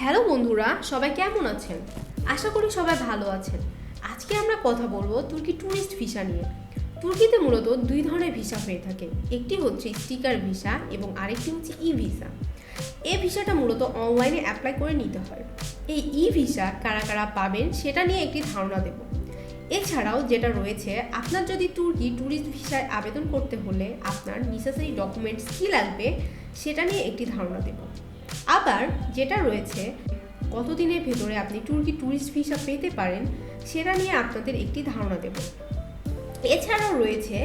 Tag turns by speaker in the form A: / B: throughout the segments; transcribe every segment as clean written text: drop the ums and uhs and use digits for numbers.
A: Hello বন্ধুরা, সবাই কেমন আছেন? আশা করি সবাই ভালো আছেন। আজকে আমরা কথা বলবো তুর্কি ট্যুরিস্ট ভিসা নিয়ে। তুর্কিতে মূলত দুই ধরনের ভিসা হয়ে থাকে, একটি হচ্ছে স্টিকার ভিসা এবং আরেকটি হচ্ছে ই ভিসা। এই ভিসাটা মূলত অনলাইনে অ্যাপ্লাই করে নিতে হয়। এই ই ভিসা কারা কারা পাবেন সেটা নিয়ে একটি ধারণা দেব। এছাড়াও যেটা রয়েছে, আপনার যদি তুর্কি ট্যুরিস্ট ভিসায় আবেদন করতে হলে আপনার নেসেসারি ডকুমেন্টস কী লাগবে সেটা নিয়ে একটি ধারণা দেব। আবার যেটা রয়েছে, কতদিনের ভেতরে আপনি তুর্কি ট্যুরিস্ট ভিসা পেতে পারেন সেটা নিয়ে আপনাদের একটি ধারণা দেব। এছাড়াও রয়েছে,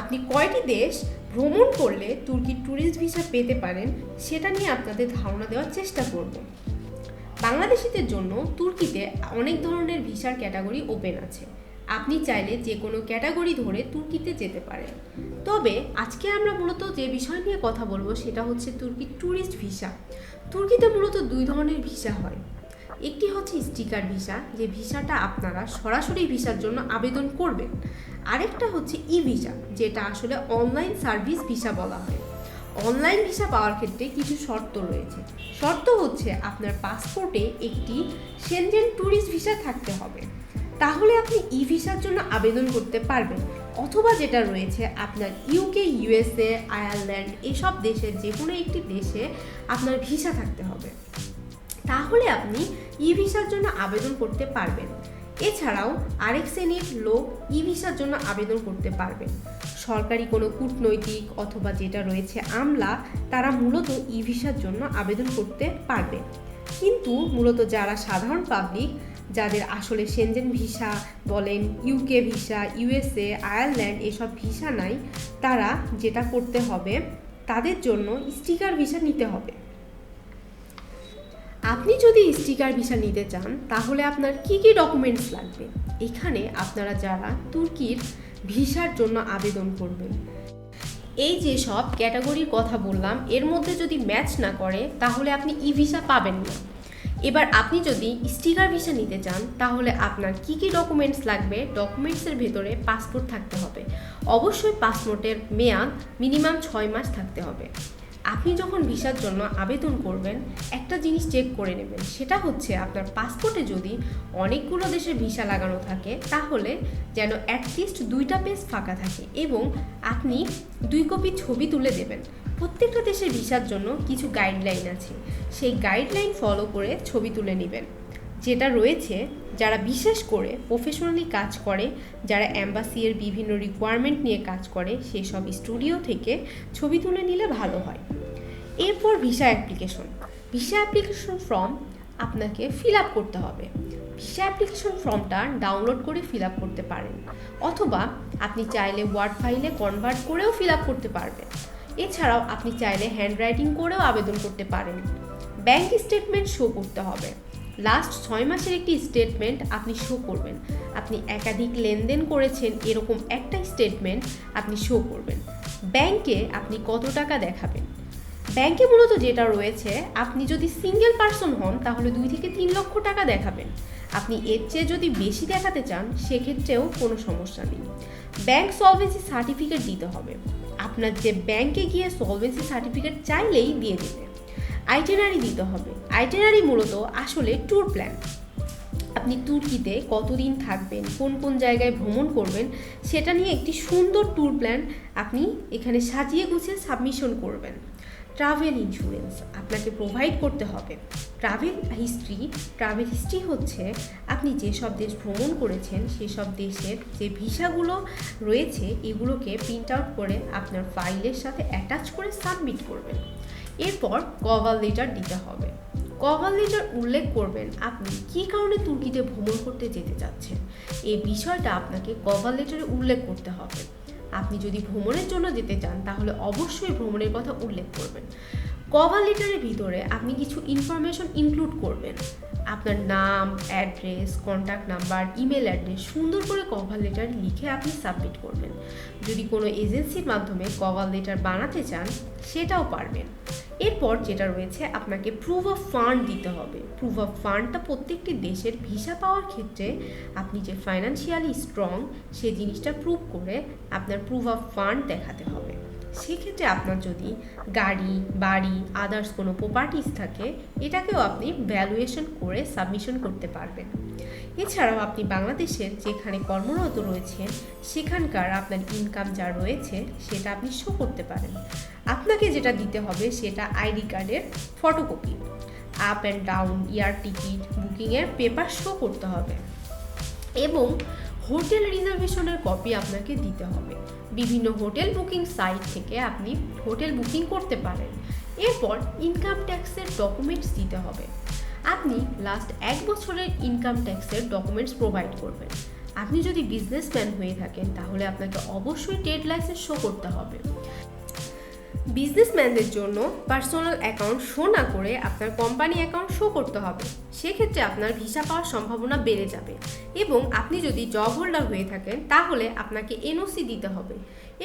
A: আপনি কয়টি দেশ ভ্রমণ করলে তুর্কি ট্যুরিস্ট ভিসা পেতে পারেন সেটা নিয়ে আপনাদের ধারণা দেওয়ার চেষ্টা করব। বাংলাদেশিদের জন্য তুর্কিতে অনেক ধরনের ভিসার ক্যাটাগরি ওপেন আছে। আপনি চাইলে যে কোনো ক্যাটাগরি ধরে তুর্কিতে যেতে পারেন। তবে আজকে আমরা মূলত যে বিষয় নিয়ে কথা বলবো সেটা হচ্ছে তুর্কি ট্যুরিস্ট ভিসা। তুর্কিতে মূলত দুই ধরনের ভিসা হয়। একটি হচ্ছে স্টিকার ভিসা, যে ভিসাটা আপনারা সরাসরি ভিসার জন্য আবেদন করবেন। আরেকটা হচ্ছে ই ভিসা, যেটা আসলে অনলাইন সার্ভিস ভিসা বলা হয়। অনলাইন ভিসা পাওয়ার ক্ষেত্রে কিছু শর্ত রয়েছে। শর্ত হচ্ছে আপনার পাসপোর্টে একটি সেনজেন ট্যুরিস্ট ভিসা থাকতে হবে, তাহলে আপনি ই ভিসার জন্য আবেদন করতে পারবেন। অথবা যেটা রয়েছে, আপনার ইউকে, ইউএসএ, আয়ারল্যান্ড এসব দেশের যে কোনো একটি দেশে আপনার ভিসা থাকতে হবে, তাহলে আপনি ই ভিসার জন্য আবেদন করতে পারবেন। এছাড়াও আরেক শ্রেণীর লোক ই ভিসার জন্য আবেদন করতে পারবেন। সরকারি কোনো কূটনৈতিক অথবা যেটা রয়েছে আমলা, তারা মূলত ই ভিসার জন্য আবেদন করতে পারবে। কিন্তু মূলত যারা সাধারণ পাবলিক, যাদের আসলে সেনজেন ভিসা বলেন, ইউকে ভিসা, ইউএসএ, আয়ারল্যান্ড এসব ভিসা নাই, তারা যেটা করতে হবে, তাদের জন্য স্টিকার ভিসা নিতে হবে। আপনি যদি স্টিকার ভিসা নিতে চান তাহলে আপনার কি কি ডকুমেন্টস লাগবে? এখানে আপনারা যারা তুর্কির ভিসার জন্য আবেদন করবেন, এই যে সব ক্যাটাগরির কথা বললাম, এর মধ্যে যদি ম্যাচ না করে তাহলে আপনি ই ভিসা পাবেন না। এবার আপনি যদি স্টিকার ভিসা নিতে চান তাহলে আপনার কি কি ডকুমেন্টস লাগবে? ডকুমেন্টসের ভেতরে পাসপোর্ট থাকতে হবে। অবশ্যই পাসপোর্টের মেয়াদ মিনিমাম 6 মাস থাকতে হবে। আপনি যখন ভিসার জন্য আবেদন করবেন, একটা জিনিস চেক করে নেবেন, সেটা হচ্ছে আপনার পাসপোর্টে যদি অনেকগুলো দেশের ভিসা লাগানো থাকে তাহলে যেন অ্যাটলিস্ট 2টা পেজ ফাঁকা থাকে এবং আপনি 2 কপি ছবি তুলে দেবেন। প্রত্যেকটা দেশের ভিসার জন্য কিছু গাইডলাইন আছে, সেই গাইডলাইন ফলো করে ছবি তুলে নেবেন। যেটা রয়েছে, যারা বিশেষ করে প্রফেশনালি কাজ করে, যারা অ্যাম্বাসি এর বিভিন্ন রিকোয়ারমেন্ট নিয়ে কাজ করে, সেই সব স্টুডিও থেকে ছবি তুলে নিলে ভালো হয়। এরপর ভিসা অ্যাপ্লিকেশন ফর্ম আপনাকে ফিল আপ করতে হবে। ভিসা অ্যাপ্লিকেশন ফর্মটা ডাউনলোড করে ফিল আপ করতে পারেন, অথবা আপনি চাইলে ওয়ার্ড ফাইলে কনভার্ট করেও ফিল আপ করতে পারবেন। এছাড়াও আপনি চাইলে হ্যান্ডরাইটিং করেও আবেদন করতে পারেন। ব্যাংক স্টেটমেন্ট শো করতে হবে। লাস্ট 6 মাসের একটি স্টেটমেন্ট আপনি শো করবেন। আপনি একাধিক লেনদেন করেছেন এরকম একটা স্টেটমেন্ট আপনি শো করবেন। ব্যাংকে আপনি কত টাকা দেখাবেন? ব্যাংকে মূলত যেটা রয়েছে, আপনি যদি সিঙ্গেল পার্সন হন তাহলে 2 থেকে 3 লক্ষ টাকা দেখাবেন। আপনি এর চেয়ে যদি বেশি দেখাতে চান সেক্ষেত্রেও কোনো সমস্যা নেই। ব্যাংক সলভেন্সি সার্টিফিকেট দিতে হবে। আপনার যে ব্যাংকে গিয়ে সলভেন্সি সার্টিফিকেট চাইলেই দিয়ে দেবে। আইটিনারি দিতে হবে। আইটিনারি মূলত আসলে ট্যুর প্ল্যান। আপনি তুর্কিতে কতদিন থাকবেন, কোন কোন জায়গায় ভ্রমণ করবেন সেটা নিয়ে একটি সুন্দর ট্যুর প্ল্যান আপনি এখানে সাজিয়ে গুছিয়ে সাবমিশন করবেন। ট্রাভেল ইন্স্যুরেন্স আপনাকে প্রোভাইড করতে হবে। ট্রাভেল হিস্ট্রি হচ্ছে আপনি যেসব দেশ ভ্রমণ করেছেন সেসব দেশের যে ভিসাগুলো রয়েছে এগুলোকে প্রিন্ট আউট করে আপনার ফাইলের সাথে অ্যাটাচ করে সাবমিট করবেন। এরপর কভার লেটার দিতে হবে। কভার লেটার উল্লেখ করবেন আপনি কী কারণে তুর্কিতে ভ্রমণ করতে যেতে চাচ্ছেন, এই বিষয়টা আপনাকে কভার লেটারে উল্লেখ করতে হবে। আপনি যদি ভ্রমণের জন্য যেতে চান তাহলে অবশ্যই ভ্রমণের কথা উল্লেখ করবেন। কভার লেটারের ভিতরে আপনি কিছু ইনফরমেশন ইনক্লুড করবেন। আপনার নাম, address, contact number, email address সুন্দর করে কভার লেটার লিখে আপনি সাবমিট করবেন। যদি কোনো এজেন্সির মাধ্যমে কভার লেটার বানাতে চান সেটাও পারবেন। এরপর যেটা রয়েছে, আপনাকে প্রুফ অফ ফান্ড দিতে হবে। প্রুফ অফ ফান্ডটা প্রত্যেকটি দেশের ভিসা পাওয়ার ক্ষেত্রে আপনি যে ফাইন্যান্সিয়ালি স্ট্রং সে জিনিসটা প্রুভ করে আপনার প্রুফ অফ ফান্ড দেখাতে হবে। সেক্ষেত্রে আপনার যদি গাড়ি, বাড়ি, আদার্স কোনো প্রপার্টিস থাকে, এটাকেও আপনি ভ্যালুয়েশন করে সাবমিশন করতে পারবেন। এছাড়াও আপনি বাংলাদেশের যেখানে কর্মরত রয়েছেন সেখানকার আপনার ইনকাম যা রয়েছে সেটা আপনি শো করতে পারেন। আপনাকে যেটা দিতে হবে সেটা আইডি কার্ডের photocopy, up and down, air ticket বুকিংয়ের পেপার শো করতে হবে এবং হোটেল রিজার্ভেশনের কপি আপনাকে দিতে হবে। বিভিন্ন হোটেল বুকিং সাইট থেকে আপনি হোটেল বুকিং করতে পারেন। এরপর ইনকাম ট্যাক্সের ডকুমেন্টস দিতে হবে। আপনি লাস্ট 1 বছরের ইনকাম ট্যাক্সের ডকুমেন্টস প্রোভাইড করবেন। আপনি যদি বিজনেসম্যান হয়ে থাকেন তাহলে আপনাকে অবশ্যই ট্রেড লাইসেন্স শো করতে হবে। বিজনেসম্যানদের জন্য পার্সোনাল অ্যাকাউন্ট শো না করে আপনার কোম্পানি অ্যাকাউন্ট শো করতে হবে। সেক্ষেত্রে আপনার ভিসা পাওয়ার সম্ভাবনা বেড়ে যাবে এবং আপনি যদি জব হোল্ডার হয়ে থাকেন তাহলে আপনাকে এনওসি দিতে হবে।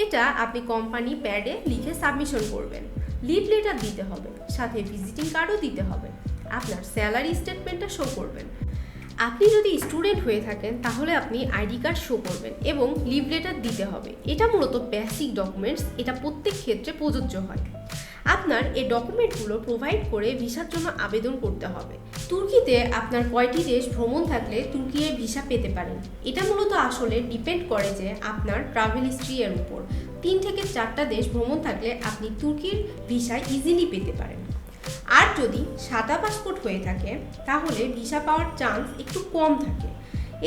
A: এটা আপনি কোম্পানি প্যাডে লিখে সাবমিশন করবেন। লিভ লেটার দিতে হবে, সাথে ভিজিটিং কার্ডও দিতে হবে। আপনার স্যালারি স্টেটমেন্টটা শো করবেন। আপনি যদি স্টুডেন্ট হয়ে থাকেন তাহলে আপনি আইডি কার্ড শো করবেন এবং লিভ লেটার দিতে হবে। এটা মূলত বেসিক ডকুমেন্টস, এটা প্রত্যেক ক্ষেত্রে প্রযোজ্য হয়। আপনার এই ডকুমেন্টগুলো প্রোভাইড করে ভিসার জন্য আবেদন করতে হবে। তুর্কিতে আপনার কয়টি দেশ ভ্রমণ থাকলে তুর্কি ভিসা পেতে পারেন, এটা মূলত আসলে ডিপেন্ড করে যে আপনার ট্রাভেল হিস্ট্রি এর উপর। 3 থেকে 4টা দেশ ভ্রমণ থাকলে আপনি তুর্কির ভিসা ইজিলি পেতে পারেন। আর যদি সাদা পাসপোর্ট হয়ে থাকে তাহলে ভিসা পাওয়ার চান্স একটু কম থাকে।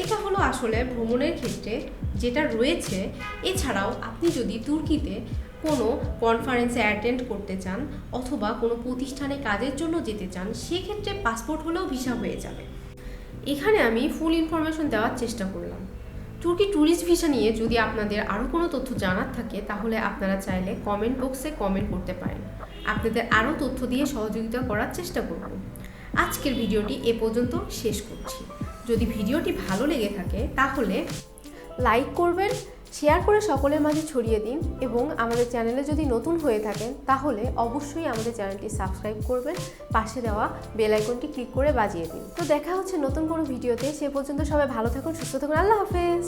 A: এটা হলো আসলে ভ্রমণের ক্ষেত্রে যেটা রয়েছে। এছাড়াও আপনি যদি তুর্কিতে কোনো কনফারেন্সে অ্যাটেন্ড করতে চান অথবা কোনো প্রতিষ্ঠানে কাজের জন্য যেতে চান, সেক্ষেত্রে পাসপোর্ট হলেও ভিসা হয়ে যাবে। এখানে আমি ফুল ইনফরমেশন দেওয়ার চেষ্টা করলাম। তুর্কি ট্যুরিস্ট ভিসা নিয়ে যদি আপনাদের আরও কোনো তথ্য জানার থাকে তাহলে আপনারা চাইলে কমেন্ট বক্সে কমেন্ট করতে পারেন। আপনাদের আরও তথ্য দিয়ে সহযোগিতা করার চেষ্টা করব। আজকের ভিডিওটি এ পর্যন্ত শেষ করছি। যদি ভিডিওটি ভালো লেগে থাকে তাহলে লাইক করবেন, শেয়ার করে সকলের মাঝে ছড়িয়ে দিন এবং আমাদের চ্যানেলে যদি নতুন হয়ে থাকেন তাহলে অবশ্যই আমাদের চ্যানেলটি সাবস্ক্রাইব করবেন, পাশে দেওয়া বেল আইকনটি ক্লিক করে বাজিয়ে দিন। তো দেখা হচ্ছে নতুন কোনো ভিডিওতে। সে পর্যন্ত সবাই ভালো থাকুন, সুস্থ থাকুন। আল্লাহ হাফেজ।